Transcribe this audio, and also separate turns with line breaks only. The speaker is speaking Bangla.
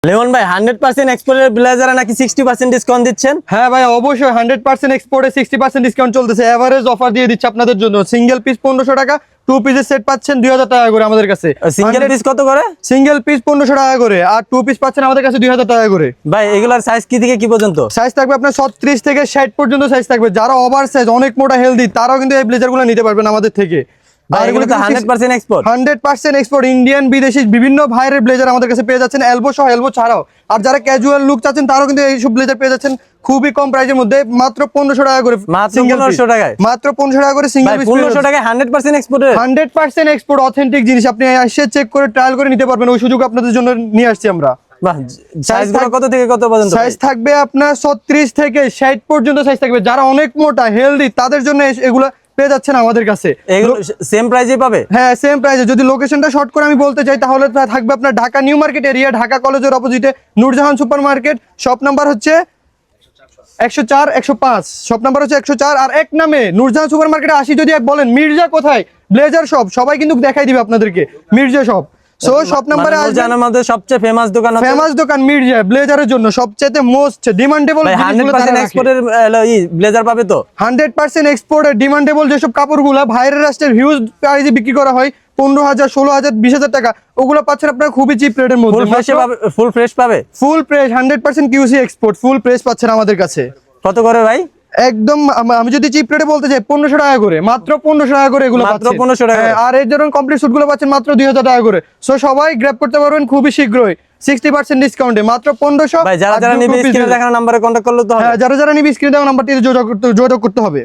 লেমন ভাই 100% এক্সপোর্টের ব্লেজারে নাকি 60% ডিসকাউন্ট দিচ্ছেন?
হ্যাঁ ভাই অবশ্যই 100% এক্সপোর্টে 60% ডিসকাউন্ট চলতেছে। এভারেজ অফার দিয়ে দিচ্ছে আপনাদের জন্য। সিঙ্গেল পিস 1500 টাকা, 2 পিসের সেট পাচ্ছেন 2000 টাকা করে আমাদের কাছে।
সিঙ্গেল পিস কত করে?
সিঙ্গেল পিস 1500 টাকা করে, আর 2 পিস পাচ্ছেন আমাদের কাছে 2000 টাকা করে।
ভাই এগুলার সাইজ কি থেকে কি পর্যন্ত?
সাইজ থাকবে আপনার 36 থেকে 60 পর্যন্ত সাইজ থাকবে। যারা ওভার সাইজ অনেক মোটা হেলদি তারাও কিন্তু এই ব্লেজারগুলো নিতে পারবেন আমাদের থেকে।
আর এগুলো তো 100% এক্সপোর্ট।
100% এক্সপোর্ট। ইন্ডিয়ান বিদেশি বিভিন্ন ভাইয়ের ব্লেজার আমাদের কাছে পেয়ে যাচ্ছেন, এলবো সহ এলবো ছাড়াও। আর যারা ক্যাজুয়াল লুক চাচ্ছেন তারাও কিন্তু এই সব ব্লেজার পেয়ে যাচ্ছেন খুবই কম প্রাইসের মধ্যে, মাত্র 1500 টাকা করে।
মাত্র 1500 টাকায়,
মাত্র 1500 টাকা করে সিঙ্গেল পিস।
1500 টাকায় 100% এক্সপোর্টের।
100% এক্সপোর্ট অথেন্টিক জিনিস আপনি এসে চেক করে ট্রায়াল করে নিতে পারবেন। ওই সুযোগ আপনাদের জন্য নিয়ে আসছি আমরা।
বাহ, সাইজগুলো কত থেকে কত পর্যন্ত?
সাইজ থাকবে আপনার 36 থেকে 60 পর্যন্ত সাইজ থাকবে। যারা অনেক মোটা হেলদি তাদের জন্য এগুলো পেয়ে যাচ্ছেন আমাদের কাছে।
এগুলো সেম প্রাইসে পাবে?
হ্যাঁ সেম প্রাইসে। যদি লোকেশনটা শর্ট করে আমি বলতে চাই তাহলে থাকবে আপনার Dhaka new market area, Dhaka কলেজের অপোজিটে Nurjahan super market. Shop number হচ্ছে 104 105, শপ নাম্বার হচ্ছে 104। আর এক নামে নূরজাহান সুপার মার্কেটে আসি যদি বলেন মির্জা কোথায় ব্লেজার শপ, সবাই কিন্তু দেখাই দিবে আপনাদেরকে মির্জা শপ। সো শপ নাম্বারে আসবেন।
আমাদের সবচেয়ে ফেমাস দোকান,
ফেমাস দোকান মির্জা ব্লেজারের জন্য সবচেয়ে মোস্ট ডিমান্ডেবল।
100% এক্সপোর্টের ব্লেজার পাবে তো?
100% এক্সপোর্টের ডিমান্ডেবল যেসব কাপড়গুলো বাইরের রাষ্ট্রের হিউজ প্রাইসে বিক্রি করা হয় 15,000 16,000 20,000 টাকা, ওগুলো পাচ্ছেন আপনারা খুবই চিপ রেটের মধ্যে।
ফুল ফ্রেশ পাবে?
Full fresh 100% QC export full fresh পাচ্ছেন আমাদের কাছে।
কত করে ভাই?
একদম আমি যদি চিপ রেটে বলতে চাই 1500 টাকা করে, মাত্র 1500 টাকা করে এগুলো
মাত্র 1500 টাকা।
আর এই ধরুন কমপ্লিট স্যুটগুলো পাচ্ছেন মাত্র 2000 টাকা করে। সো সবাই গ্র্যাব করতে পারবেন খুবই শীঘ্রই 60% ডিসকাউন্টে, মাত্র 1500।
ভাই যারা নিবে স্ক্রিনে দেখানো নম্বরে কন্টাক্ট করলে তো হবে।
হ্যাঁ যারা নিবে স্ক্রিনে দেখানো নাম্বারটিতে যোগাযোগ করতে হবে।